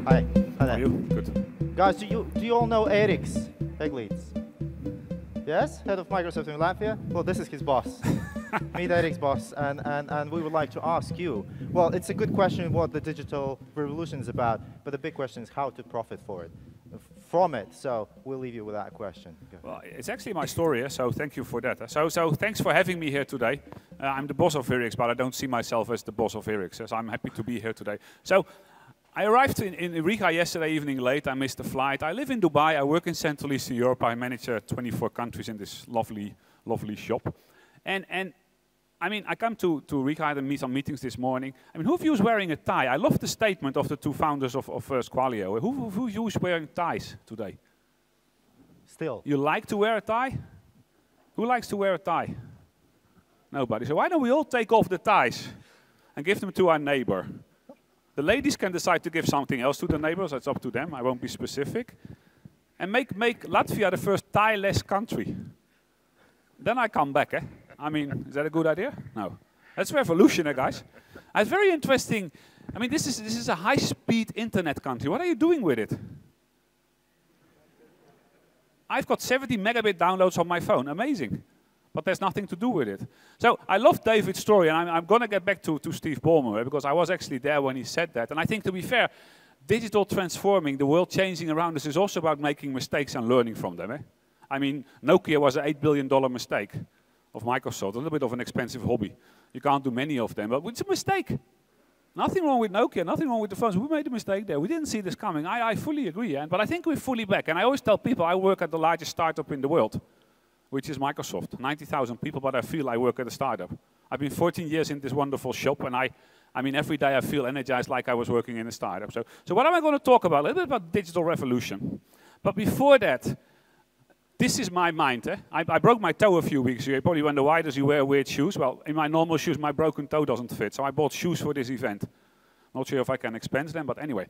Hi. Hi How are there. you? Good. Guys, do you all know Eriks Eglīts? Yes? Head of Microsoft in Latvia? Well, this is his boss. Meet Erik's boss, and we would like to ask you, well, it's a good question what the digital revolution is about, but the big question is how to profit from it. So we'll leave you with that question. Well, it's actually my story, so thank you for that. So thanks for having me here today. I'm the boss of Eriks, but I don't see myself as the boss of Eriks, so I'm happy to be here today. So I arrived in Riga yesterday evening late. I missed the flight. I live in Dubai. I work in Central Eastern Europe. I manage 24 countries in this lovely shop. And I mean, I come to Riga. I had some meetings this morning. I mean, who of you is wearing a tie? I love the statement of the two founders of SQUALIO. Who of you is wearing ties today? Still. You like to wear a tie? Who likes to wear a tie? Nobody. So why don't we all take off the ties and give them to our neighbor? The ladies can decide to give something else to the neighbors. That's up to them. I won't be specific. And make Latvia the first tie-less country. Then I come back, eh? I mean, is that a good idea? No. That's revolutionary, guys. It's very interesting. I mean, this is a high-speed internet country. What are you doing with it? I've got 70 megabit downloads on my phone. Amazing. But there's nothing to do with it. So I love David's story, and I'm going to get back to Steve Ballmer, because I was actually there when he said that. And I think, to be fair, digital transforming, the world changing around us is also about making mistakes and learning from them. Eh? I mean, Nokia was an $8 billion mistake of Microsoft, a little bit of an expensive hobby. You can't do many of them, but it's a mistake. Nothing wrong with Nokia, nothing wrong with the phones. We made a mistake there. We didn't see this coming. I fully agree, but I think we're fully back. And I always tell people I work at the largest startup in the world, which is Microsoft. 90,000 people, but I feel I work at a startup. I've been 14 years in this wonderful shop, and I mean, every day I feel energized like I was working in a startup. So what am I going to talk about? A little bit about digital revolution. But before that, this is my mind. Eh? I broke my toe a few weeks ago. You probably wonder, why does he wear weird shoes? Well, in my normal shoes, my broken toe doesn't fit. So I bought shoes for this event. Not sure if I can expense them, but anyway.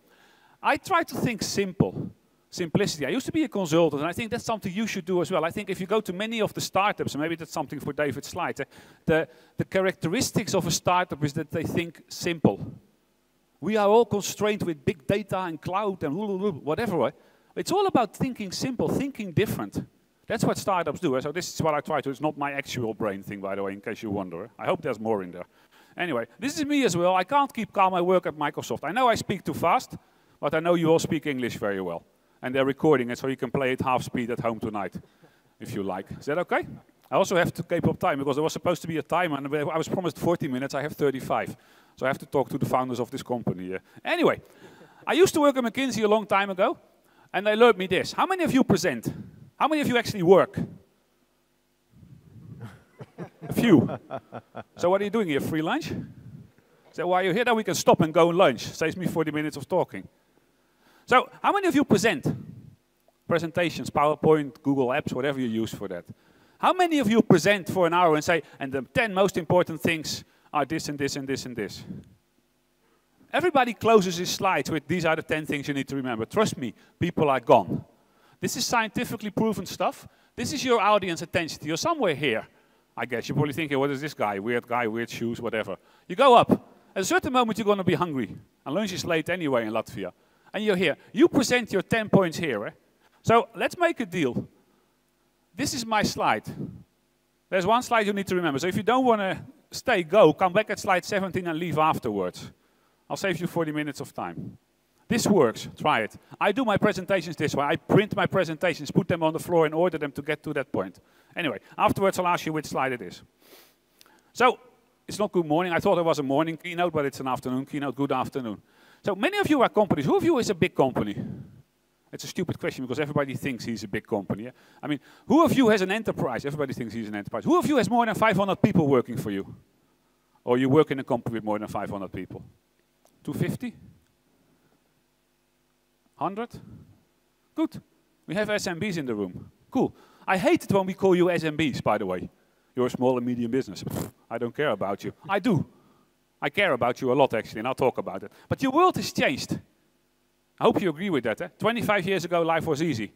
I try to think simple. Simplicity. I used to be a consultant, and I think that's something you should do as well. I think if you go to many of the startups, and maybe that's something for David's slide, the characteristics of a startup is that they think simple. We are all constrained with big data and cloud and whatever. Right? It's all about thinking simple, thinking different. That's what startups do. So this is what I try to. It's not my actual brain thing, by the way, in case you wonder. I hope there's more in there. Anyway, this is me as well. I can't keep calm. I work at Microsoft. I know I speak too fast, but I know you all speak English very well. And they're recording it, so you can play it half speed at home tonight, if you like. Is that okay? I also have to keep up time, because there was supposed to be a timer, and I was promised 40 minutes. I have 35. So I have to talk to the founders of this company. Anyway, I used to work at McKinsey a long time ago, and they learned me this. How many of you present? How many of you actually work? A few. So what are you doing here? Free lunch? So why are you here? Then we can stop and go and lunch. Saves me 40 minutes of talking. So, how many of you present? Presentations, PowerPoint, Google Apps, whatever you use for that. How many of you present for an hour and say, and the 10 most important things are this and this and this and this? Everybody closes his slides with, these are the 10 things you need to remember. Trust me, people are gone. This is scientifically proven stuff. This is your audience attention. You're somewhere here, I guess. You're probably thinking, what is this guy, weird shoes, whatever. You go up. At a certain moment, you're going to be hungry. And lunch is late anyway in Latvia. And you're here. You present your 10 points here. Eh? So let's make a deal. This is my slide. There's one slide you need to remember. So if you don't want to stay, go. Come back at slide 17 and leave afterwards. I'll save you 40 minutes of time. This works. Try it. I do my presentations this way. I print my presentations, put them on the floor, and order them to get to that point. Anyway, afterwards I'll ask you which slide it is. So it's not good morning. I thought it was a morning keynote, but it's an afternoon keynote. Good afternoon. So many of you are companies. Who of you is a big company? It's a stupid question, because everybody thinks he's a big company. Yeah? I mean, who of you has an enterprise? Everybody thinks he's an enterprise. Who of you has more than 500 people working for you? Or you work in a company with more than 500 people? 250? 100? Good. We have SMBs in the room. Cool. I hate it when we call you SMBs, by the way. You're a small and medium business. I don't care about you. I do. I care about you a lot, actually, and I'll talk about it. But your world has changed. I hope you agree with that. Eh? 25 years ago, life was easy.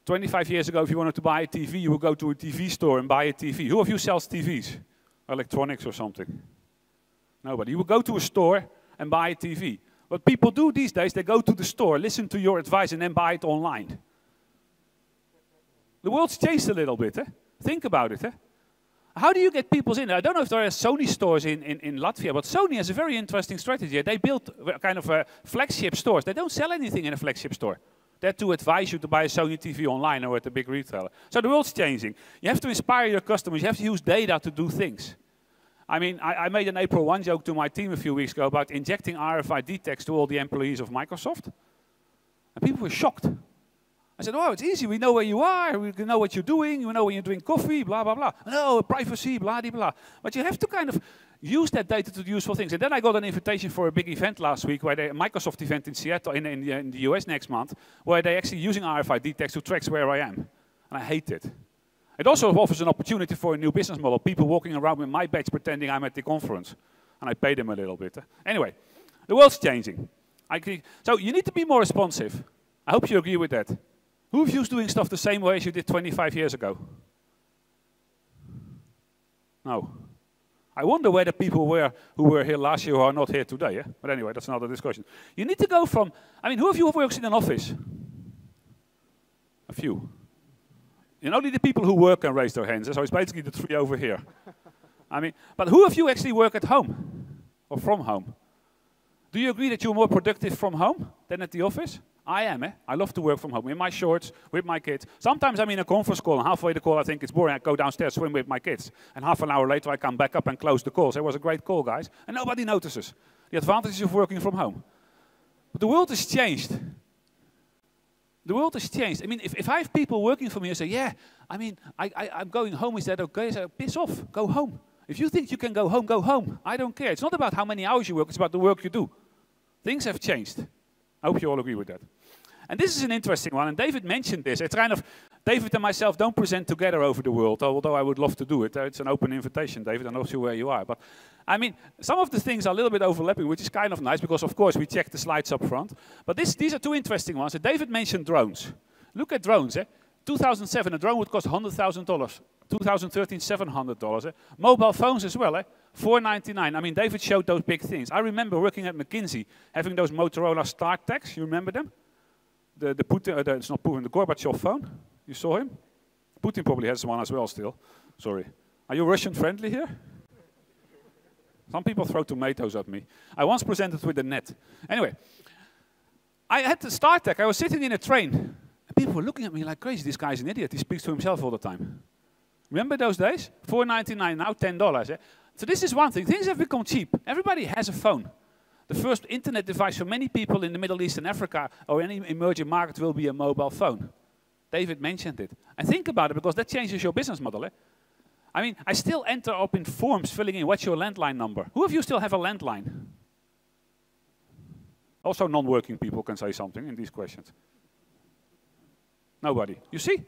25 years ago, if you wanted to buy a TV, you would go to a TV store and buy a TV. Who of you sells TVs? Electronics or something? Nobody. You would go to a store and buy a TV. What people do these days, they go to the store, listen to your advice, and then buy it online. The world's changed a little bit. Think about it. How do you get people in? I don't know if there are Sony stores in Latvia, but Sony has a very interesting strategy. They built kind of flagship stores. They don't sell anything in a flagship store. They're to advise you to buy a Sony TV online or at a big retailer. So the world's changing. You have to inspire your customers. You have to use data to do things. I mean, I made an April 1 joke to my team a few weeks ago about injecting RFID text to all the employees of Microsoft. And people were shocked. I said, oh, it's easy. We know where you are. We know what you're doing. We know when you drink coffee, blah, blah, blah. No, privacy, blah, blah, blah. But you have to kind of use that data to do useful things. And then I got an invitation for a big event last week, a Microsoft event in Seattle, in the US next month, where they're actually using RFID text to track where I am. And I hate it. It also offers an opportunity for a new business model. People walking around with my badge pretending I'm at the conference. And I pay them a little bit. Anyway, the world's changing. So you need to be more responsive. I hope you agree with that. Who of you is doing stuff the same way as you did 25 years ago? No. I wonder where the people were who were here last year who are not here today. But anyway, that's another discussion. You need to go from, I mean, who of you works in an office? A few. You know, only the people who work can raise their hands. So it's basically the three over here. I mean, but who of you actually work at home or from home? Do you agree that you're more productive from home than at the office? I am. I love to work from home in my shorts with my kids. Sometimes I'm in a conference call, and halfway the call I think it's boring. I go downstairs, swim with my kids, and half an hour later I come back up and close the call. So it was a great call, guys, and nobody notices the advantages of working from home. But the world has changed. The world has changed. I mean, if I have people working for me and say, yeah, I mean, I'm going home, is that okay? I say, piss off, go home. If you think you can go home, go home. I don't care. It's not about how many hours you work, it's about the work you do. Things have changed. I hope you all agree with that. And this is an interesting one, and David mentioned this. It's kind of, David and myself don't present together over the world, although I would love to do it. It's an open invitation, David, I'm not sure where you are. But, I mean, some of the things are a little bit overlapping, which is kind of nice, because, of course, we check the slides up front. But these are two interesting ones. David mentioned drones. Look at drones. 2007, a drone would cost $100,000. 2013, $700. Mobile phones as well, $499. I mean, David showed those big things. I remember working at McKinsey, having those Motorola StarTACs. You remember them? It's not Putin, the Gorbachev phone. You saw him? Putin probably has one as well still. Sorry. Are you Russian friendly here? Some people throw tomatoes at me. I once presented with a net. Anyway, I had the StarTAC. I was sitting in a train. And people were looking at me like crazy. This guy's an idiot. He speaks to himself all the time. Remember those days? $4.99, now $10. So this is one thing. Things have become cheap. Everybody has a phone. The first internet device for many people in the Middle East and Africa or any emerging market will be a mobile phone. David mentioned it. And think about it, because that changes your business model. I mean, I still enter up in forms filling in what's your landline number. Who of you still have a landline? Also non-working people can say something in these questions. Nobody. You see?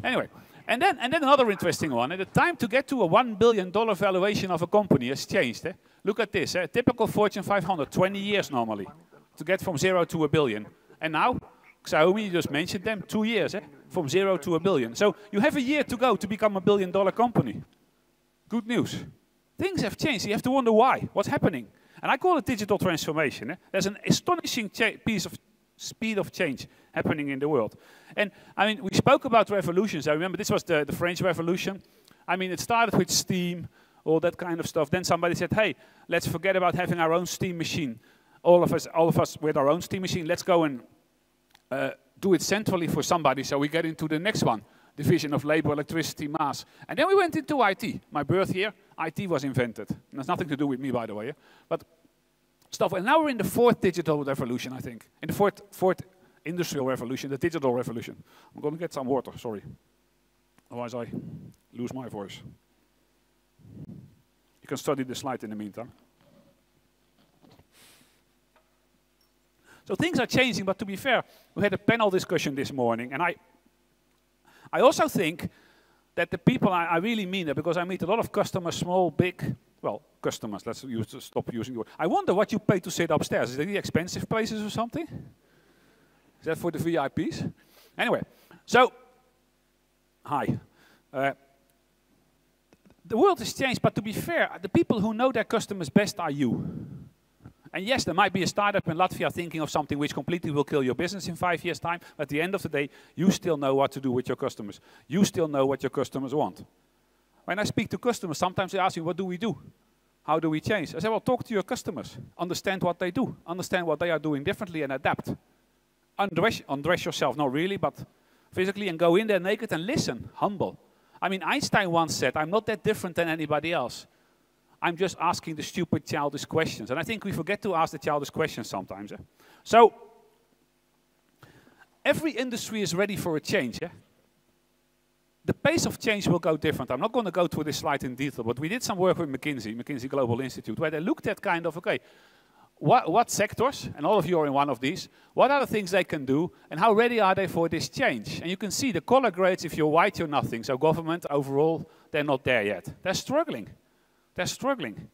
Anyway. And then another interesting one. The time to get to a $1 billion valuation of a company has changed. Look at this. Typical Fortune 500, 20 years normally, to get from 0 to $1 billion. And now, Xiaomi, you just mentioned them, 2 years, from 0 to $1 billion. So you have a year to go to become a $1 billion company. Good news. Things have changed. You have to wonder why. What's happening? And I call it digital transformation. There's an astonishing piece of speed of change happening in the world. And I mean, we spoke about revolutions. I remember this was the French Revolution. I mean, it started with steam, all that kind of stuff. Then somebody said, hey, let's forget about having our own steam machine. All of us with our own steam machine, let's go and do it centrally for somebody. So we get into the next one, division of labor, electricity, mass. And then we went into IT. My birth year, IT was invented. And that's nothing to do with me, by the way. But stuff. And now we're in the fourth digital revolution, I think. In the fourth industrial revolution, the digital revolution. I'm going to get some water, sorry. Otherwise I lose my voice. You can study the slide in the meantime. So things are changing, but to be fair, we had a panel discussion this morning, and I also think that the people, I really mean that, because I meet a lot of customers, small, big, well, customers, let's stop using the word. I wonder what you pay to sit upstairs. Is that the expensive places or something? Is that for the VIPs? Anyway, so, hi. The world has changed, but to be fair, the people who know their customers best are you. And yes, there might be a startup in Latvia thinking of something which completely will kill your business in 5 years' time. But at the end of the day, you still know what to do with your customers. You still know what your customers want. When I speak to customers, sometimes they ask me, what do we do? How do we change? I say, well, talk to your customers. Understand what they do. Understand what they are doing differently and adapt. Undress yourself, not really, but physically, and go in there naked and listen, humble. I mean, Einstein once said, I'm not that different than anybody else. I'm just asking the stupid childish questions. And I think we forget to ask the childish questions sometimes. So, every industry is ready for a change. The pace of change will go different. I'm not going to go through this slide in detail, but we did some work with McKinsey Global Institute, where they looked at kind of, okay, what sectors, and all of you are in one of these, what are the things they can do, and how ready are they for this change? And you can see the color grades, if you're white, you're nothing. So government, overall, they're not there yet. They're struggling. They're struggling.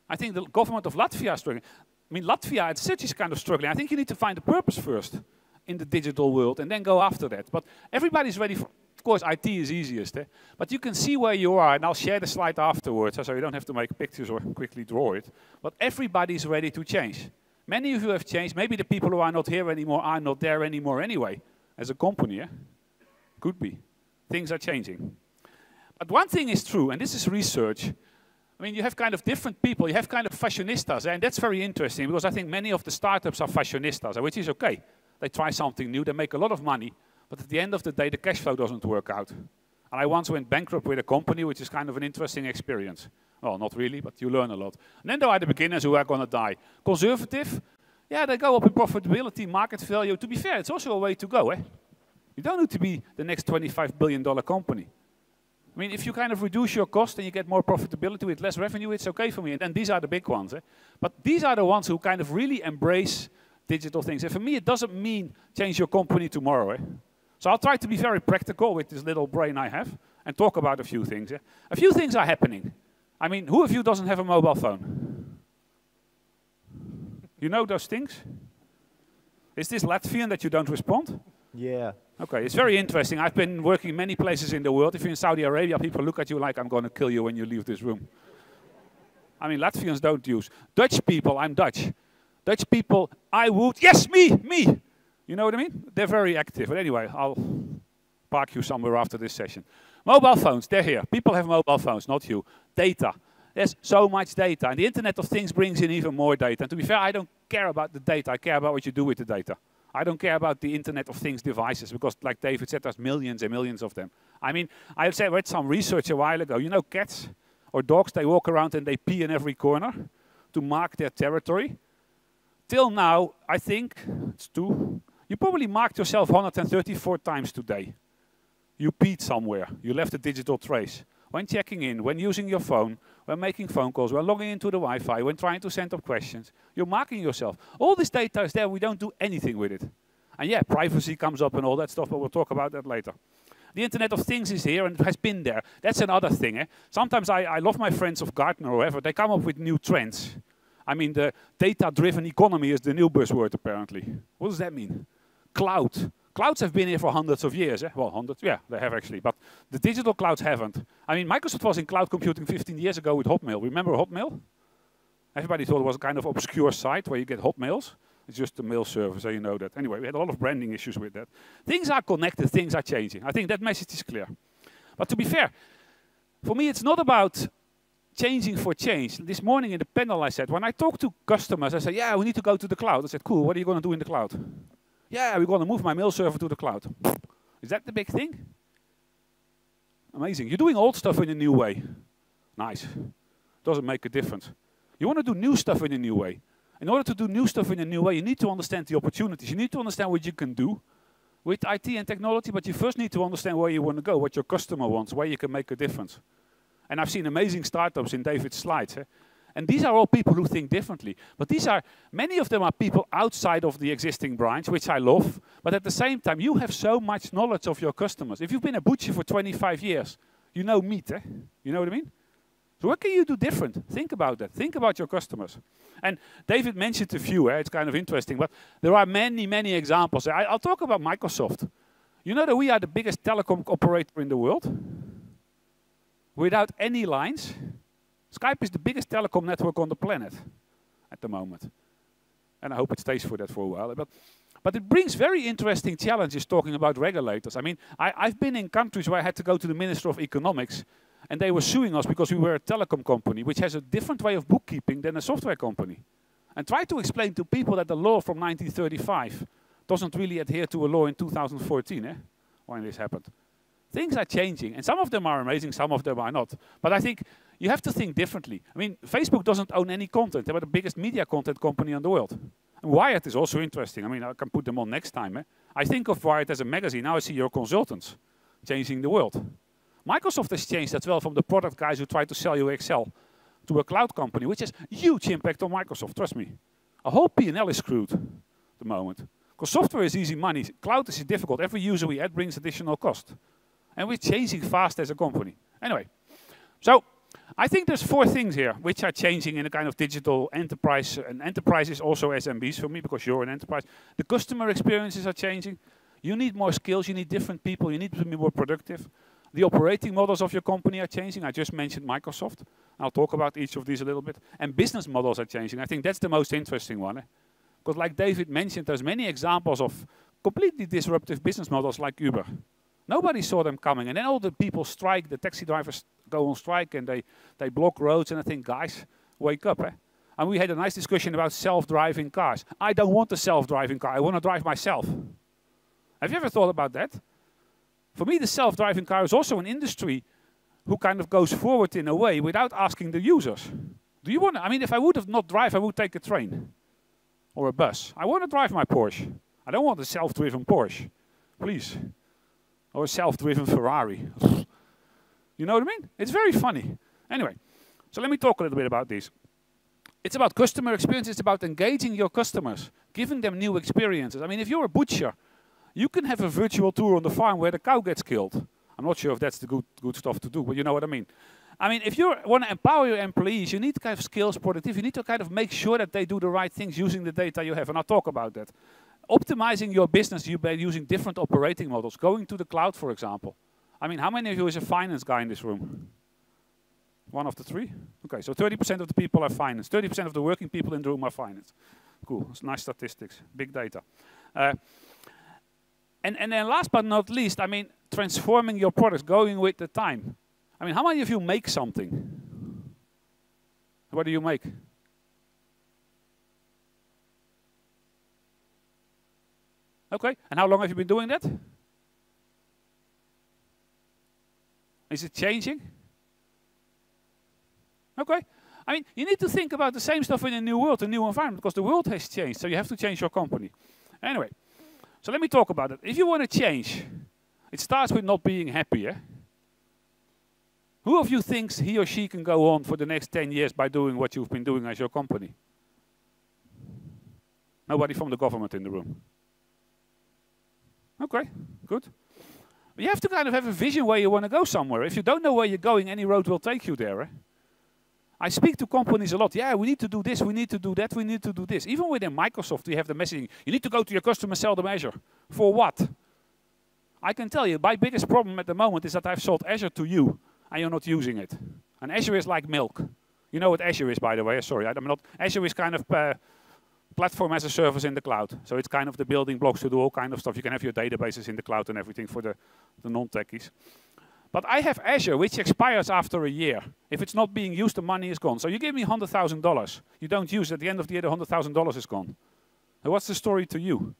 I think the government of Latvia is struggling. I mean, Latvia as such is kind of struggling. I think you need to find a purpose first in the digital world, and then go after that. But everybody's ready for, of course, IT is easiest. But you can see where you are, and I'll share the slide afterwards, so you don't have to make pictures or quickly draw it. But everybody's ready to change. Many of you have changed. Maybe the people who are not here anymore are not there anymore anyway, as a company. Could be. Things are changing. But one thing is true, and this is research. I mean, you have kind of different people. You have kind of fashionistas, and that's very interesting, because I think many of the startups are fashionistas, which is okay. They try something new, they make a lot of money, but at the end of the day, the cash flow doesn't work out. And I once went bankrupt with a company, which is kind of an interesting experience. Well, not really, but you learn a lot. And then there are the beginners who are going to die. Conservative, yeah, they go up in profitability, market value. To be fair, it's also a way to go. You don't need to be the next $25 billion company. I mean, if you kind of reduce your cost and you get more profitability with less revenue, it's okay for me. And then these are the big ones. But these are the ones who kind of really embrace digital things. And for me, it doesn't mean change your company tomorrow. So I'll try to be very practical with this little brain I have and talk about a few things. A few things are happening. I mean, who of you doesn't have a mobile phone? You know those things? Is this Latvian that you don't respond? Yeah. Okay, it's very interesting. I've been working in many places in the world. If you're in Saudi Arabia, people look at you like I'm going to kill you when you leave this room. I mean, Latvians don't use. Dutch people, I'm Dutch. Dutch people, I would, yes, me. You know what I mean? They're very active. But anyway, I'll park you somewhere after this session. Mobile phones, they're here. People have mobile phones, not you. Data. There's so much data. And the Internet of Things brings in even more data. And to be fair, I don't care about the data. I care about what you do with the data. I don't care about the Internet of Things devices, because like David said, there's millions and millions of them. I mean, I read some research a while ago. You know, cats or dogs, they walk around and they pee in every corner to mark their territory. Till now, I think, it's 2, you probably marked yourself 134 times today. You peed somewhere. You left a digital trace. When checking in, when using your phone, when making phone calls, when logging into the Wi-Fi, when trying to send up questions, you're marking yourself. All this data is there, we don't do anything with it. And yeah, privacy comes up and all that stuff, but we'll talk about that later. The Internet of Things is here and it has been there. That's another thing. Sometimes I love my friends of Gartner or whoever, they come up with new trends. I mean, the data-driven economy is the new buzzword, apparently. What does that mean? Cloud. Clouds have been here for hundreds of years. Well, hundreds, yeah, they have actually. But the digital clouds haven't. I mean, Microsoft was in cloud computing 15 years ago with Hotmail. Remember Hotmail? Everybody thought it was a kind of obscure site where you get Hotmails. It's just a mail server, so you know that. Anyway, we had a lot of branding issues with that. Things are connected, things are changing. I think that message is clear. But to be fair, for me, it's not about changing for change. This morning in the panel I said, when I talk to customers, I say, yeah, we need to go to the cloud. I said, cool, what are you going to do in the cloud? Yeah, we're going to move my mail server to the cloud. Is that the big thing? Amazing. You're doing old stuff in a new way. Nice. Doesn't make a difference. You want to do new stuff in a new way. In order to do new stuff in a new way, you need to understand the opportunities. You need to understand what you can do with IT and technology, but you first need to understand where you want to go, what your customer wants, where you can make a difference. And I've seen amazing startups in David's slides. And these are all people who think differently. But many of them are people outside of the existing branch, which I love. But at the same time, you have so much knowledge of your customers. If you've been a butcher for 25 years, you know meat, You know what I mean? So what can you do different? Think about that. Think about your customers. And David mentioned a few. It's kind of interesting. But there are many, many examples. I'll talk about Microsoft. You know that we are the biggest telecom operator in the world? Without any lines. Skype is the biggest telecom network on the planet. at the moment. And I hope it stays for that for a while. But it brings very interesting challenges talking about regulators. I mean, I've been in countries where I had to go to the Minister of Economics, and they were suing us because we were a telecom company, which has a different way of bookkeeping than a software company. And try to explain to people that the law from 1935 doesn't really adhere to a law in 2014, when this happened. Things are changing, and some of them are amazing, some of them are not. But I think you have to think differently. I mean, Facebook doesn't own any content. They're the biggest media content company in the world. And Wired is also interesting. I mean, I can put them on next time. I think of Wired as a magazine. Now I see your consultants changing the world. Microsoft has changed as well from the product guys who try to sell you Excel to a cloud company, which has huge impact on Microsoft, trust me. A whole P&L is screwed at the moment. Because software is easy money. Cloud is difficult. Every user we add brings additional cost. And we're changing fast as a company. Anyway, so I think there's 4 things here which are changing in a kind of digital enterprise. And enterprise is also SMBs for me because you're an enterprise. The customer experiences are changing. You need more skills. You need different people. You need to be more productive. The operating models of your company are changing. I just mentioned Microsoft. I'll talk about each of these a little bit. And business models are changing. I think that's the most interesting one. Because like David mentioned, there's many examples of completely disruptive business models like Uber. Nobody saw them coming. And then all the people strike, the taxi drivers go on strike and they block roads. And I think, guys, wake up. And we had a nice discussion about self-driving cars. I don't want a self-driving car. I want to drive myself. Have you ever thought about that? For me, the self-driving car is also an industry who kind of goes forward in a way without asking the users. Do you want to? I mean, if I would have not drive, I would take a train or a bus. I want to drive my Porsche. I don't want a self-driven Porsche, please. Or a self-driven Ferrari. You know what I mean? It's very funny. Anyway, so let me talk a little bit about this. It's about customer experience. It's about engaging your customers, giving them new experiences. I mean, if you're a butcher, you can have a virtual tour on the farm where the cow gets killed. I'm not sure if that's the good stuff to do, but you know what I mean. I mean, if you want to empower your employees, you need to kind of skills, productivity. You need to kind of make sure that they do the right things using the data you have, and I'll talk about that. Optimizing your business by using different operating models, going to the cloud, for example. I mean, how many of you is a finance guy in this room? 1 of the 3? Okay, so 30% of the people are finance. 30% of the working people in the room are finance. Cool, that's nice statistics, big data. And then last but not least, I mean, transforming your products, going with the time. I mean, how many of you make something? What do you make? Okay, and how long have you been doing that? Is it changing? Okay. I mean, you need to think about the same stuff in a new world, a new environment, because the world has changed, so you have to change your company. Anyway. So let me talk about it. If you want to change, it starts with not being happy. Who of you thinks he or she can go on for the next 10 years by doing what you've been doing as your company? Nobody from the government in the room. Okay, good. But you have to kind of have a vision where you want to go somewhere. If you don't know where you're going, any road will take you there. I speak to companies a lot. Yeah, we need to do this, we need to do that, we need to do this. Even within Microsoft, we have the messaging. You need to go to your customer, sell them Azure. For what? I can tell you, my biggest problem at the moment is that I've sold Azure to you, and you're not using it. And Azure is like milk. You know what Azure is, by the way. Sorry, I'm not. Azure is kind of platform as a service in the cloud. So it's kind of the building blocks to do all kind of stuff. You can have your databases in the cloud and everything for the non-techies. But I have Azure, which expires after a year. If it's not being used, the money is gone. So you give me $100,000. You don't use it. At the end of the year, the $100,000 is gone. And what's the story to you?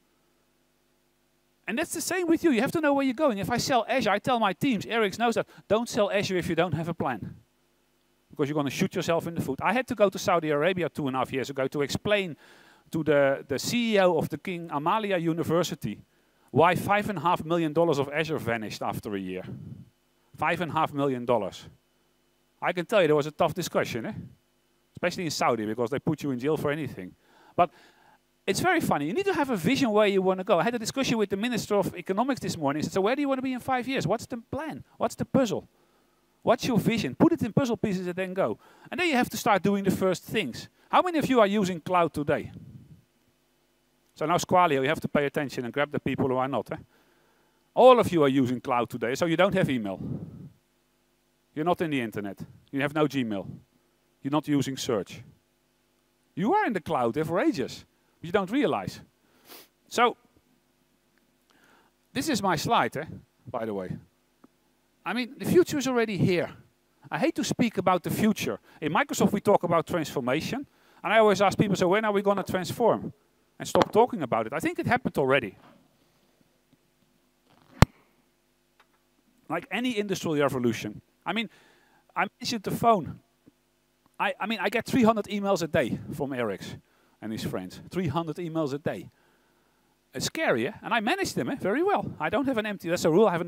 And that's the same with you. You have to know where you're going. If I sell Azure, I tell my teams, Eric knows that, don't sell Azure if you don't have a plan. Because you're going to shoot yourself in the foot. I had to go to Saudi Arabia 2.5 years ago to explain to the CEO of the King Amalia University why $5.5 million of Azure vanished after a year. $5.5 million. I can tell you there was a tough discussion, especially in Saudi, because they put you in jail for anything. But it's very funny. You need to have a vision where you want to go. I had a discussion with the Minister of Economics this morning. He said, so where do you want to be in 5 years? What's the plan? What's the puzzle? What's your vision? Put it in puzzle pieces and then go. And then you have to start doing the first things. How many of you are using cloud today? So now SQUALIO, you have to pay attention and grab the people who are not. All of you are using cloud today, so you don't have email. You're not in the internet. You have no Gmail. You're not using search. You are in the cloud there for ages, but you don't realize. So, this is my slide, by the way. I mean, the future is already here. I hate to speak about the future. In Microsoft, we talk about transformation. And I always ask people, so when are we going to transform? And stop talking about it. I think it happened already. Like any industrial revolution. I mean, I mentioned the phone. I mean, I get 300 emails a day from Eric's and his friends. 300 emails a day. It's scary, and I manage them very well. I don't have an empty, that's a rule, I have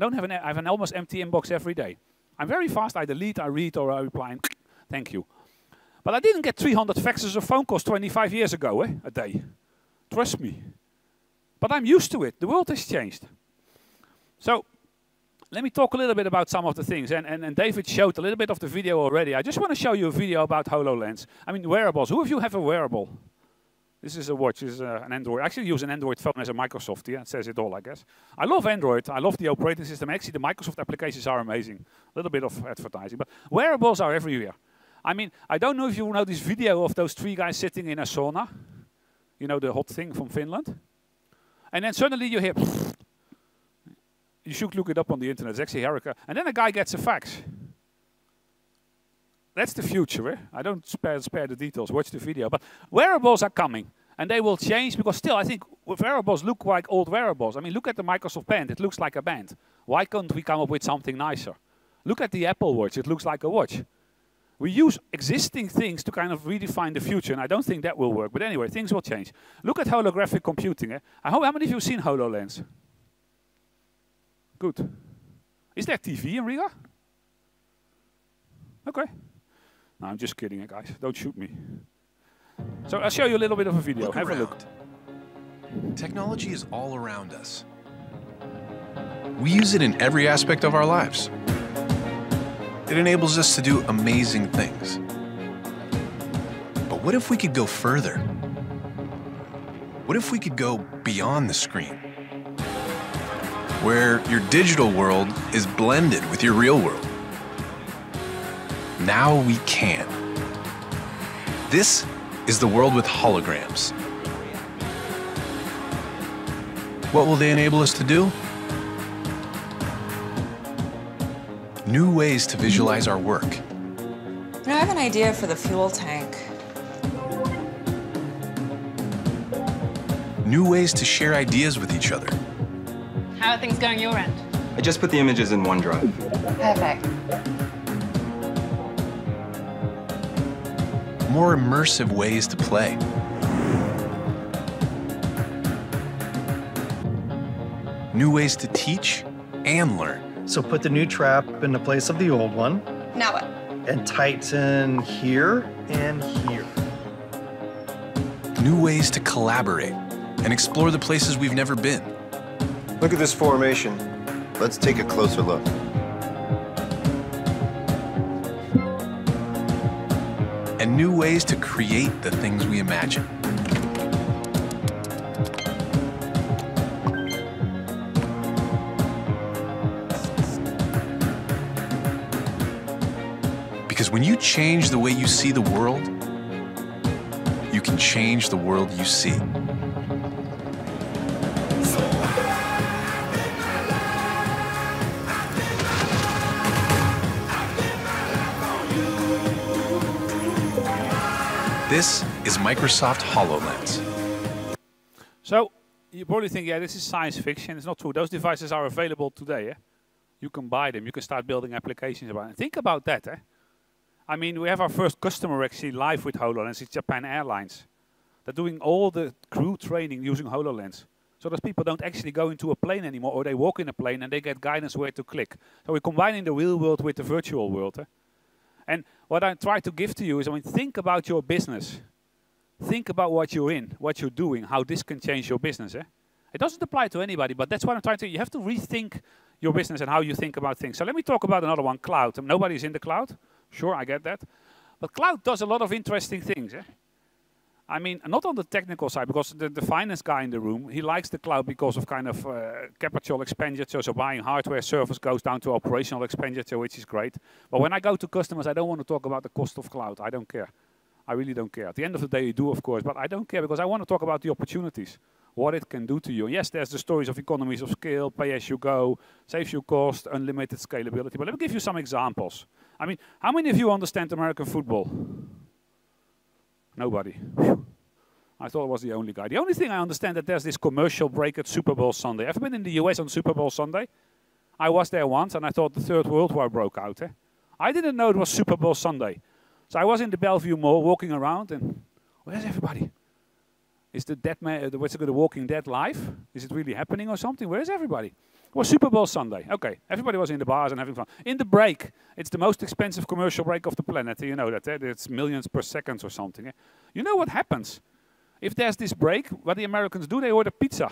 an almost empty inbox every day. I'm very fast, I delete, I read, or I reply, and thank you. But I didn't get 300 faxes or phone calls 25 years ago, a day. Trust me. But I'm used to it, the world has changed. So, let me talk a little bit about some of the things, and David showed a little bit of the video already. I just want to show you a video about HoloLens. I mean, wearables, who of you have a wearable? This is a watch, this is an Android. I actually use an Android phone as a Microsoft, yeah, it says it all, I guess. I love Android, I love the operating system. Actually, the Microsoft applications are amazing. A little bit of advertising, but wearables are everywhere. I mean, I don't know if you know this video of those 3 guys sitting in a sauna. You know, the hot thing from Finland. And then suddenly you hear, you should look it up on the internet, it's actually Hurricane. And then a guy gets a fax. That's the future, I don't spare the details, watch the video. But wearables are coming, and they will change, because still I think wearables look like old wearables. I mean, look at the Microsoft band, it looks like a band. Why can't we come up with something nicer? Look at the Apple Watch, it looks like a watch. We use existing things to kind of redefine the future, and I don't think that will work. But anyway, things will change. Look at holographic computing. How many of you have seen HoloLens? Good. Is there TV in Riga? Okay. No, I'm just kidding, guys. Don't shoot me. So I'll show you a little bit of a video. Have a look. Technology is all around us. We use it in every aspect of our lives. It enables us to do amazing things. But what if we could go further? What if we could go beyond the screen? Where your digital world is blended with your real world. Now we can. This is the world with holograms. What will they enable us to do? New ways to visualize our work. I have an idea for the fuel tank. New ways to share ideas with each other. How are things going your end? I just put the images in OneDrive. Perfect. More immersive ways to play. New ways to teach and learn. So put the new trap in the place of the old one. Now what? And tighten here and here. New ways to collaborate and explore the places we've never been. Look at this formation. Let's take a closer look. And new ways to create the things we imagine. Because when you change the way you see the world, you can change the world you see. This is Microsoft HoloLens. So, you probably think, yeah, this is science fiction. It's not true. Those devices are available today. You can buy them. You can start building applications about it. Think about that. I mean, we have our first customer actually live with HoloLens. It's Japan Airlines. They're doing all the crew training using HoloLens. So those people don't actually go into a plane anymore, or they walk in a plane and they get guidance where to click. So we're combining the real world with the virtual world. And what I try to give to you is, I mean, think about your business. Think about what you're in, what you're doing, how this can change your business. It doesn't apply to anybody, but that's what I'm trying to, you have to rethink your business and how you think about things. So let me talk about another one, cloud. Nobody's in the cloud. Sure, I get that. But cloud does a lot of interesting things. I mean, not on the technical side, because the finance guy in the room, he likes the cloud because of kind of capital expenditure. So buying hardware service goes down to operational expenditure, which is great. But when I go to customers, I don't want to talk about the cost of cloud. I don't care. I really don't care. At the end of the day, you do, of course, but I don't care because I want to talk about the opportunities, what it can do to you. Yes, there's the stories of economies of scale, pay as you go, saves you cost, unlimited scalability. But let me give you some examples. I mean, how many of you understand American football? Nobody. Whew. I thought I was the only guy. The only thing I understand that there's this commercial break at Super Bowl Sunday. Ever been in the US on Super Bowl Sunday? I was there once and I thought the Third World War broke out. I didn't know it was Super Bowl Sunday. So I was in the Bellevue Mall walking around and where's everybody? Is the dead man, the Walking Dead live? Is it really happening or something? Where's everybody? It was Super Bowl Sunday. Okay, everybody was in the bars and having fun. In the break, it's the most expensive commercial break of the planet. You know that, it's millions per second or something. You know what happens? If there's this break, what the Americans do, they order pizza.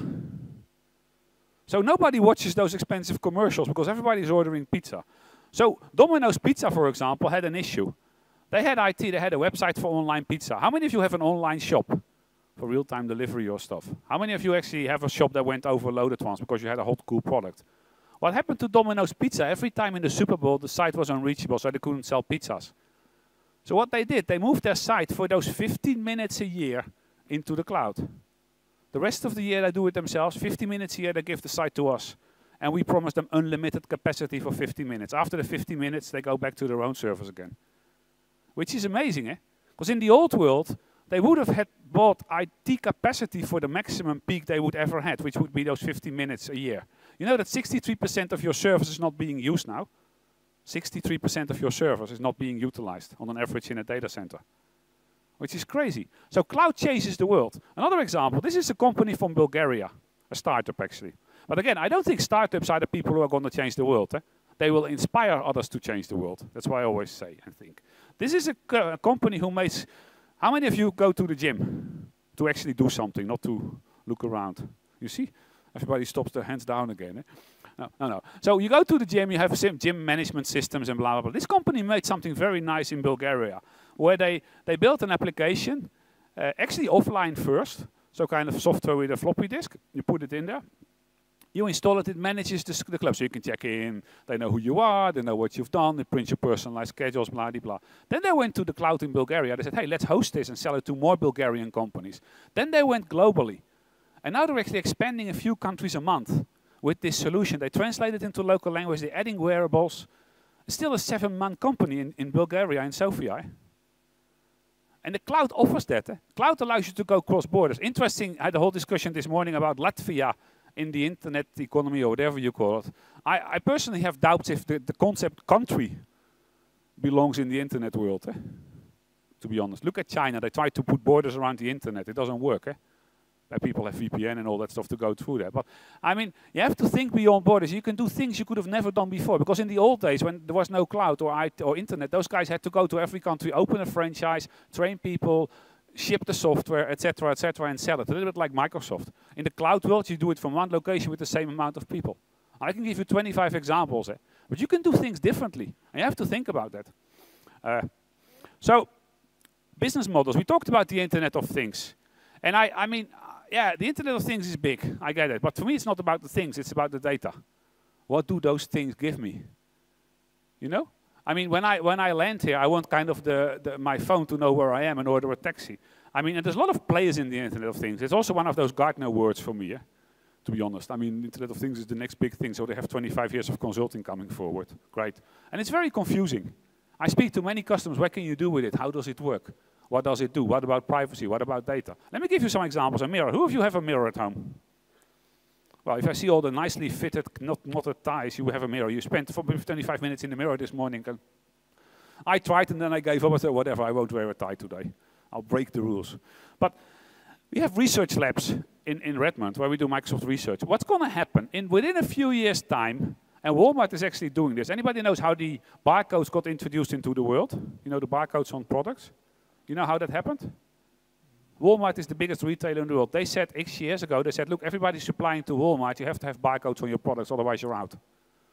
So nobody watches those expensive commercials because everybody's ordering pizza. So Domino's Pizza, for example, had an issue. They had IT, they had a website for online pizza. How many of you have an online shop for real-time delivery or stuff? How many of you actually have a shop that went overloaded once because you had a hot, cool product? What happened to Domino's Pizza? Every time in the Super Bowl, the site was unreachable, so they couldn't sell pizzas. So what they did, they moved their site for those 15 minutes a year into the cloud. The rest of the year they do it themselves. 50 minutes a year they give the site to us. And we promise them unlimited capacity for 50 minutes. After the 50 minutes they go back to their own servers again. Which is amazing, Because in the old world they would have had bought IT capacity for the maximum peak they would ever had, which would be those 50 minutes a year. You know that 63% of your servers is not being used now? 63% of your servers is not being utilized on an average in a data center. Which is crazy. So cloud changes the world. Another example, this is a company from Bulgaria, a startup actually. But again, I don't think startups are the people who are going to change the world. They will inspire others to change the world. That's why I always say and think. This is a company who makes, how many of you go to the gym to actually do something, not to look around? You see? Everybody stops their hands down again. No. So you go to the gym, you have gym management systems and blah, blah, blah. This company made something very nice in Bulgaria, where they built an application, actually offline first, so kind of software with a floppy disk. You put it in there. You install it, it manages the club, so you can check in, they know who you are, they know what you've done, it prints your personalized schedules, blah, blah, blah. Then they went to the cloud in Bulgaria. They said, hey, let's host this and sell it to more Bulgarian companies. Then they went globally. And now they're actually expanding a few countries a month with this solution. They translate it into local language, they're adding wearables. It's still a 7-man company in Bulgaria, in Sofia. And the cloud offers that. Cloud allows you to go cross borders. Interesting, I had a whole discussion this morning about Latvia in the internet economy or whatever you call it. I personally have doubts if the concept country belongs in the internet world, to be honest. Look at China, they try to put borders around the internet. It doesn't work. People have VPN and all that stuff to go through that. But I mean, you have to think beyond borders. You can do things you could have never done before. Because in the old days, when there was no cloud or internet, those guys had to go to every country, open a franchise, train people, ship the software, etc., and sell it. A little bit like Microsoft. In the cloud world, you do it from one location with the same amount of people. I can give you 25 examples. But you can do things differently. And you have to think about that. So, business models. We talked about the Internet of Things. And I mean, yeah, the Internet of Things is big. I get it. But for me, it's not about the things. It's about the data. What do those things give me? You know? I mean, when I land here, I want kind of my phone to know where I am and order a taxi. I mean, and there's a lot of players in the Internet of Things. It's also one of those Gartner words for me, to be honest. I mean, Internet of Things is the next big thing, so they have 25 years of consulting coming forward. Great. And it's very confusing. I speak to many customers. What can you do with it? How does it work? What does it do? What about privacy? What about data? Let me give you some examples. A mirror. Who of you have a mirror at home? Well, if I see all the nicely fitted, knotted ties, you have a mirror. You spent 25 minutes in the mirror this morning. And I tried and then I gave up. I said, whatever, I won't wear a tie today. I'll break the rules. But we have research labs in Redmond where we do Microsoft research. What's going to happen? Within a few years' time, and Walmart is actually doing this. Anybody knows how the barcodes got introduced into the world? You know the barcodes on products? You know how that happened? Walmart is the biggest retailer in the world. They said X years ago, they said, look, everybody's supplying to Walmart. You have to have barcodes on your products, otherwise you're out.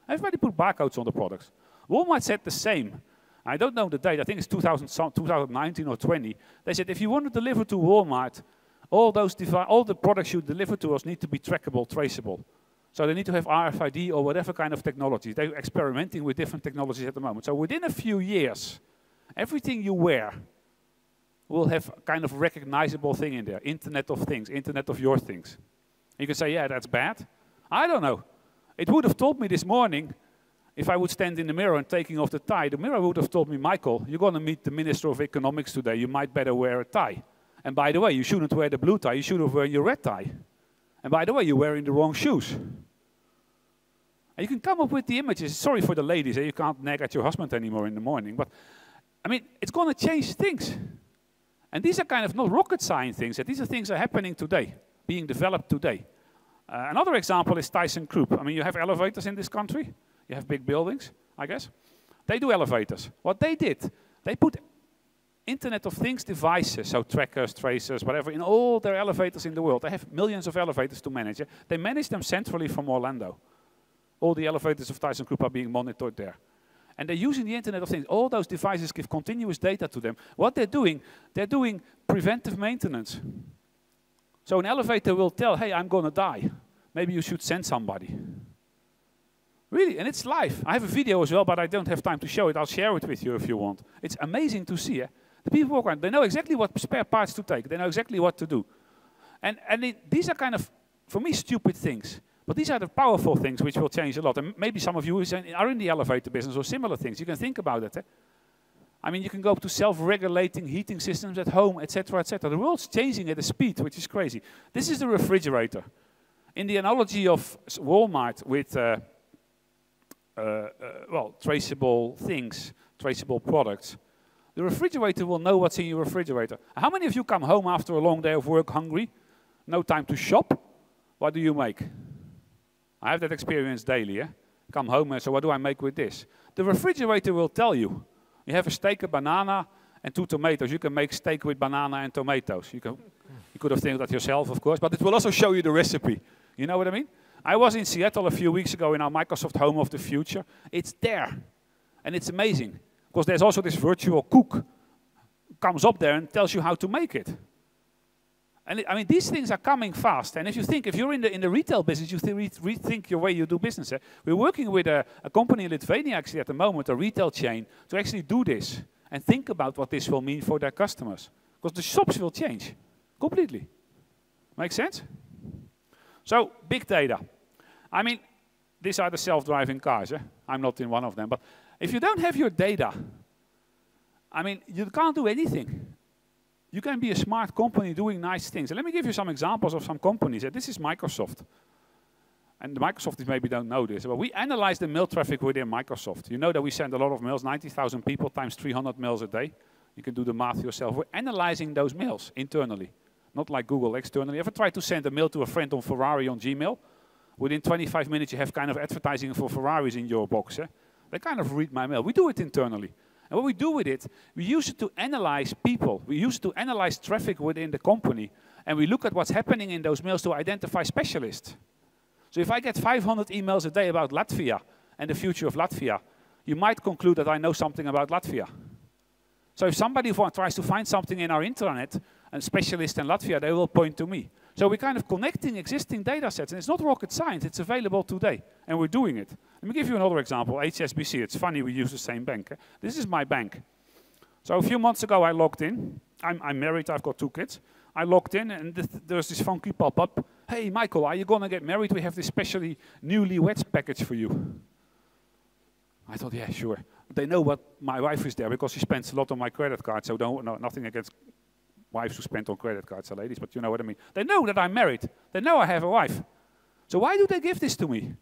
Everybody put barcodes on the products. Walmart said the same. I don't know the date. I think it's 2019 or 20. They said, if you want to deliver to Walmart, all the products you deliver to us need to be trackable, traceable. So they need to have RFID or whatever kind of technology. They're experimenting with different technologies at the moment. So within a few years, everything you wear will have a kind of recognizable thing in there. Internet of Things, Internet of Your Things. You can say, yeah, that's bad. I don't know. It would have told me this morning, if I would stand in the mirror and taking off the tie, the mirror would have told me, Michael, you're going to meet the Minister of Economics today. You might better wear a tie. And by the way, you shouldn't wear the blue tie. You should have worn your red tie. And by the way, you're wearing the wrong shoes. And you can come up with the images. Sorry for the ladies, you can't nag at your husband anymore in the morning. But, I mean, it's going to change things. And these are kind of not rocket science things. These are things that are happening today, being developed today. Another example is ThyssenKrupp. I mean, you have elevators in this country. You have big buildings, I guess. They do elevators. What they did, they put Internet of Things devices, so trackers, tracers, whatever, in all their elevators in the world. They have millions of elevators to manage. They manage them centrally from Orlando. All the elevators of ThyssenKrupp are being monitored there. And they're using the Internet of Things. All those devices give continuous data to them. What they're doing preventive maintenance. So an elevator will tell, hey, I'm going to die. Maybe you should send somebody. Really, and it's live. I have a video as well, but I don't have time to show it. I'll share it with you if you want. It's amazing to see. The people walk around, they know exactly what spare parts to take. They know exactly what to do. And these are kind of, for me, stupid things. But these are the powerful things which will change a lot. And maybe some of you are in the elevator business or similar things. You can think about it. I mean, you can go to self-regulating heating systems at home, etc., etc. The world's changing at a speed which is crazy. This is the refrigerator. In the analogy of Walmart with well, traceable things, traceable products, the refrigerator will know what's in your refrigerator. How many of you come home after a long day of work hungry, no time to shop? What do you make? I have that experience daily. Come home and so what do I make with this? The refrigerator will tell you. You have a steak, a banana, and 2 tomatoes. You can make steak with banana and tomatoes. You could have thought that yourself, of course, but it will also show you the recipe. You know what I mean? I was in Seattle a few weeks ago in our Microsoft Home of the Future. It's there, and it's amazing. Because there's also this virtual cook comes up there and tells you how to make it. And I mean, these things are coming fast. And if you think, if you're in the retail business, you rethink your way you do business. We're working with a company in Lithuania actually at the moment, a retail chain, to actually do this and think about what this will mean for their customers. Because the shops will change completely. Make sense? So, big data. I mean, these are the self-driving cars. I'm not in one of them. But if you don't have your data, I mean, you can't do anything. You can be a smart company doing nice things. And let me give you some examples of some companies. This is Microsoft. And the Microsofties maybe don't know this, but we analyze the mail traffic within Microsoft. You know that we send a lot of mails, 90,000 people times 300 mails a day. You can do the math yourself. We're analyzing those mails internally, not like Google externally. Ever try to send a mail to a friend on Ferrari on Gmail? Within 25 minutes, you have kind of advertising for Ferraris in your box. They kind of read my mail. We do it internally. And what we do with it, we use it to analyze people. We use it to analyze traffic within the company. And we look at what's happening in those mails to identify specialists. So if I get 500 emails a day about Latvia and the future of Latvia, you might conclude that I know something about Latvia. So if somebody tries to find something in our intranet, a specialist in Latvia, they will point to me. So we're kind of connecting existing data sets. And it's not rocket science. It's available today. And we're doing it. Let me give you another example. HSBC. It's funny we use the same bank. This is my bank. So a few months ago, I logged in. I'm married. I've got 2 kids. I logged in, and there's this funky pop-up. Hey, Michael, are you going to get married? We have this specially newlyweds package for you. I thought, yeah, sure. They know what my wife is there because she spends a lot on my credit card. So nothing against wives who spend on credit cards, ladies, but you know what I mean. They know that I'm married. They know I have a wife. So why do they give this to me?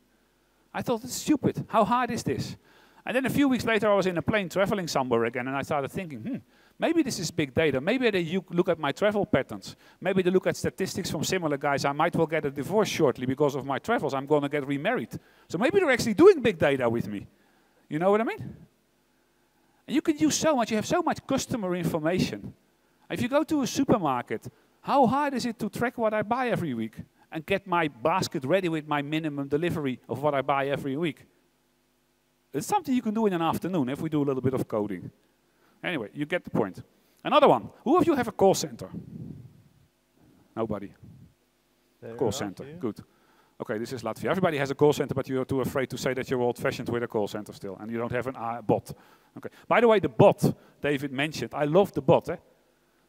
I thought, it's stupid. How hard is this? And then a few weeks later, I was in a plane traveling somewhere again, and I started thinking, maybe this is big data. Maybe they look at my travel patterns. Maybe they look at statistics from similar guys. I might well get a divorce shortly because of my travels. I'm going to get remarried. So maybe they're actually doing big data with me. You know what I mean? And you can use so much. You have so much customer information. If you go to a supermarket, how hard is it to track what I buy every week and get my basket ready with my minimum delivery of what I buy every week? It's something you can do in an afternoon if we do a little bit of coding. Anyway, you get the point. Another one. Who of you have a call center? Nobody. Call center. Good. Okay, this is Latvia. Everybody has a call center, but you're too afraid to say that you're old-fashioned with a call center still, and you don't have a bot. Okay. By the way, the bot David mentioned, I love the bot.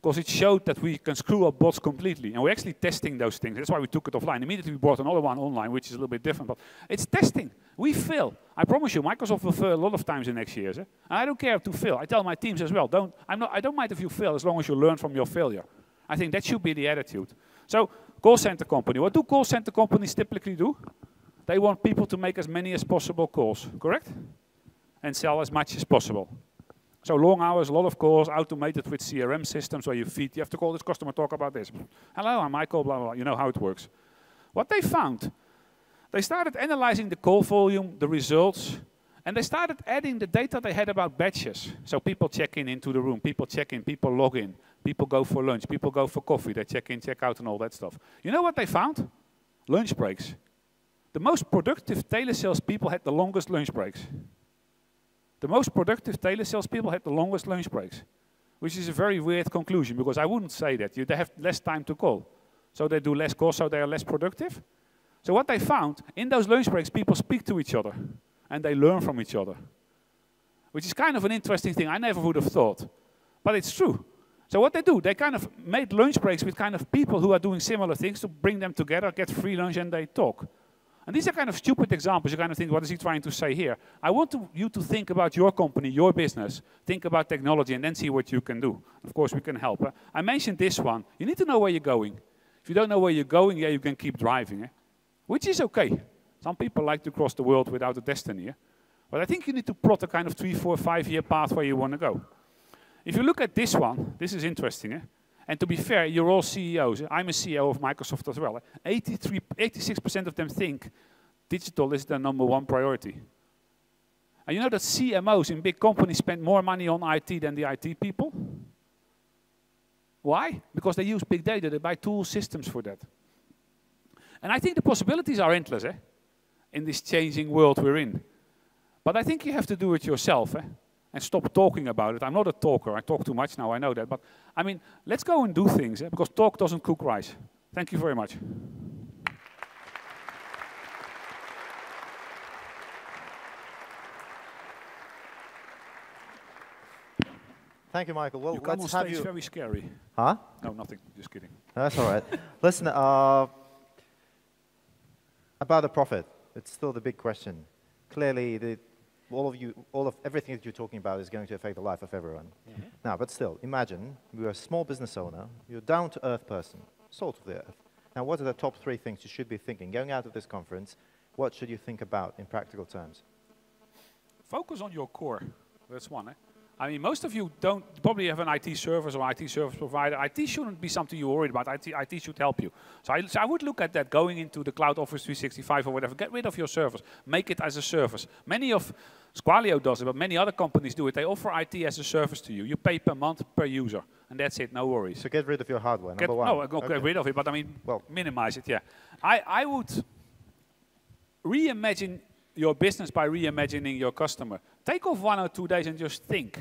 because it showed that we can screw up bots completely. And we're actually testing those things. That's why we took it offline. Immediately we brought another one online, which is a little bit different. But it's testing. We fail. I promise you, Microsoft will fail a lot of times in next years. And I don't care to fail. I tell my teams as well, I don't mind if you fail as long as you learn from your failure. I think that should be the attitude. So, call center company. What do call center companies typically do? They want people to make as many as possible calls, correct? And sell as much as possible. So long hours, a lot of calls, automated with CRM systems where you have to call this customer, talk about this. Hello, I'm Michael, blah, blah, blah. You know how it works. What they found, they started analyzing the call volume, the results, and they started adding the data they had about batches. So people check in into the room, people check in, people log in, people go for lunch, people go for coffee, they check in, check out, and all that stuff. You know what they found? Lunch breaks. The most productive telesales people had the longest lunch breaks. The most productive telesales people had the longest lunch breaks, which is a very weird conclusion because I wouldn't say that. They have less time to call. So they do less calls, so they are less productive. So what they found, in those lunch breaks, people speak to each other and they learn from each other, which is kind of an interesting thing. I never would have thought, but it's true. So what they do, they kind of made lunch breaks with kind of people who are doing similar things to bring them together, get free lunch, and they talk. And these are kind of stupid examples. You kind of think, what is he trying to say here? I want you to think about your company, your business, think about technology, and then see what you can do. Of course, we can help. I mentioned this one. You need to know where you're going. If you don't know where you're going, yeah, you can keep driving, which is okay. Some people like to cross the world without a destiny. But I think you need to plot a kind of 3, 4, 5-year path where you want to go. If you look at this one, this is interesting. And to be fair, you're all CEOs. I'm a CEO of Microsoft as well. 86% of them think digital is their #1 priority. And you know that CMOs in big companies spend more money on IT than the IT people? Why? Because they use big data. They buy tool systems for that. And I think the possibilities are endless in this changing world we're in. But I think you have to do it yourself. And stop talking about it. I'm not a talker. I talk too much now, I know that. But, I mean, let's go and do things, because talk doesn't cook rice. Thank you very much. Thank you, Michael. Well, you come let's on have stage you. Very scary. Huh? No, nothing. Just kidding. That's all right. Listen, about the profit, it's still the big question. Clearly, everything that you're talking about is going to affect the life of everyone. Mm-hmm. Now, but still, imagine you're a small business owner, you're a down-to-earth person, salt of the earth. Now, what are the top 3 things you should be thinking? Going out of this conference, what should you think about in practical terms? Focus on your core. That's one. I mean, most of you probably have an IT service or IT service provider. IT shouldn't be something you're worried about. IT should help you. So I would look at that going into the cloud Office 365 or whatever. Get rid of your service. Make it as a service. Many of SQUALIO does it, but many other companies do it. They offer IT as a service to you. You pay per month, per user, and that's it. No worries. So get rid of your hardware, number one. No, get rid of it, but I mean, minimize it, yeah. I would reimagine your business by reimagining your customer. Take off 1 or 2 days and just think.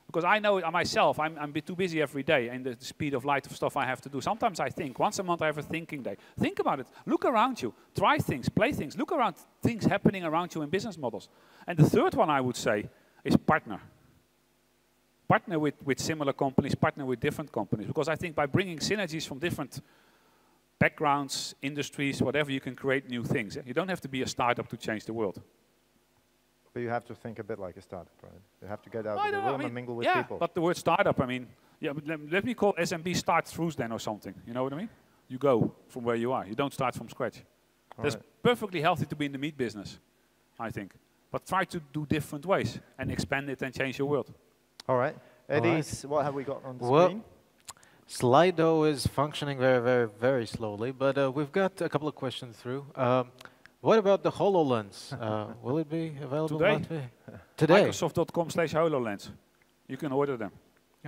Because I know myself, I'm a bit too busy every day and the speed of light of stuff I have to do. Sometimes I think. Once a month I have a thinking day. Think about it. Look around you. Try things. Play things. Look around things happening around you in business models. And the third one I would say is partner. Partner with similar companies. Partner with different companies. Because I think by bringing synergies from different backgrounds, industries, whatever, you can create new things. You don't have to be a startup to change the world. But you have to think a bit like a startup, right? You have to get out of the room and mingle with people. Yeah, but the word startup, I mean, yeah, let me call SMB start-throughs then or something. You know what I mean? You go from where you are. You don't start from scratch. It's perfectly healthy to be in the meat business, I think. But try to do different ways and expand it and change your world. All right. Eddie, what have we got on the screen? Slido is functioning very, very, very slowly, but we've got a couple of questions through. What about the HoloLens? Will it be available today? Microsoft.com/HoloLens. You can order them.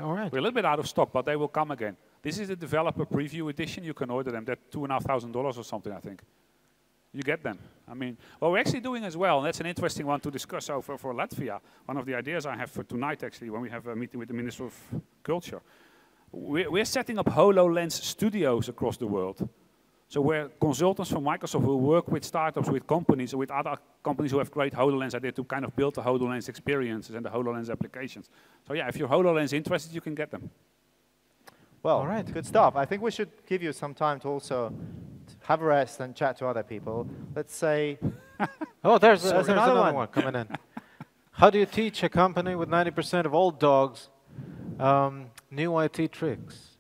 All right. We're a little bit out of stock, but they will come again. This is the developer preview edition. You can order them. They're $2,500 or something, I think. You get them. I mean, what we're actually doing as well, and that's an interesting one to discuss over for Latvia. One of the ideas I have for tonight, actually, when we have a meeting with the Minister of Culture. We're setting up HoloLens studios across the world. So where consultants from Microsoft will work with startups, with companies, with other companies who have great HoloLens ideas to kind of build the HoloLens experiences and the HoloLens applications. So yeah, if you're HoloLens interested, you can get them. Well, All right. good stuff. I think we should give you some time to also have a rest and chat to other people. Let's say... Oh, there's another another one coming in. How do you teach a company with 90% of old dogs new IT tricks?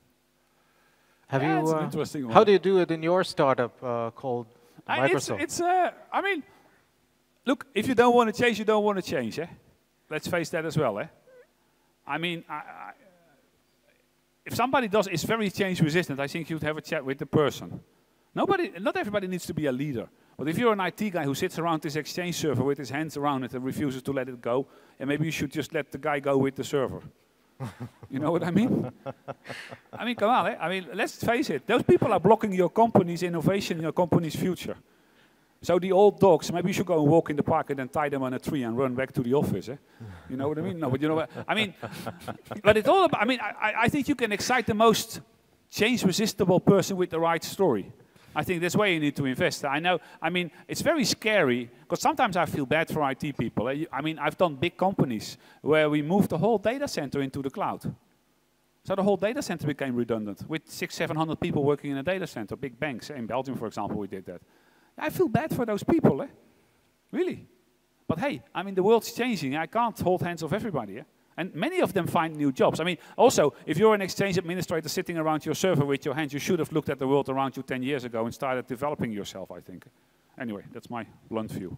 Have Yeah, you? it's an interesting one. How do you do it in your startup called Microsoft? I mean, look, if you don't want to change, you don't want to change, eh? Let's face that as well, eh? I mean, if somebody is very change resistant, I think you'd have a chat with the person. Not everybody needs to be a leader. But if you're an IT guy who sits around this Exchange server with his hands around it and refuses to let it go, and maybe you should just let the guy go with the server. You know what I mean? I mean, come on, eh? I mean, let's face it. Those people are blocking your company's innovation, your company's future. So the old dogs, maybe you should go and walk in the park and then tie them on a tree and run back to the office, eh? You know what I mean? No, but you know what I mean? But it's all about, I mean, I think you can excite the most change-resistible person with the right story. I think that's where you need to invest. I know, I mean, it's very scary, because sometimes I feel bad for IT people. I mean, I've done big companies where we moved the whole data center into the cloud. So the whole data center became redundant, with 600-700 people working in a data center, big banks. In Belgium, for example, we did that. I feel bad for those people, eh? Really. But hey, I mean, the world's changing. I can't hold hands off everybody, eh? And many of them find new jobs. I mean, also, if you're an Exchange administrator sitting around your server with your hands, you should have looked at the world around you 10 years ago and started developing yourself, I think. Anyway, that's my blunt view.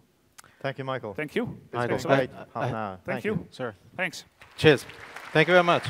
Thank you, Michael. Thank you. It's been great. Half an hour. Thank you. Sir. Thanks. Cheers. Thank you very much.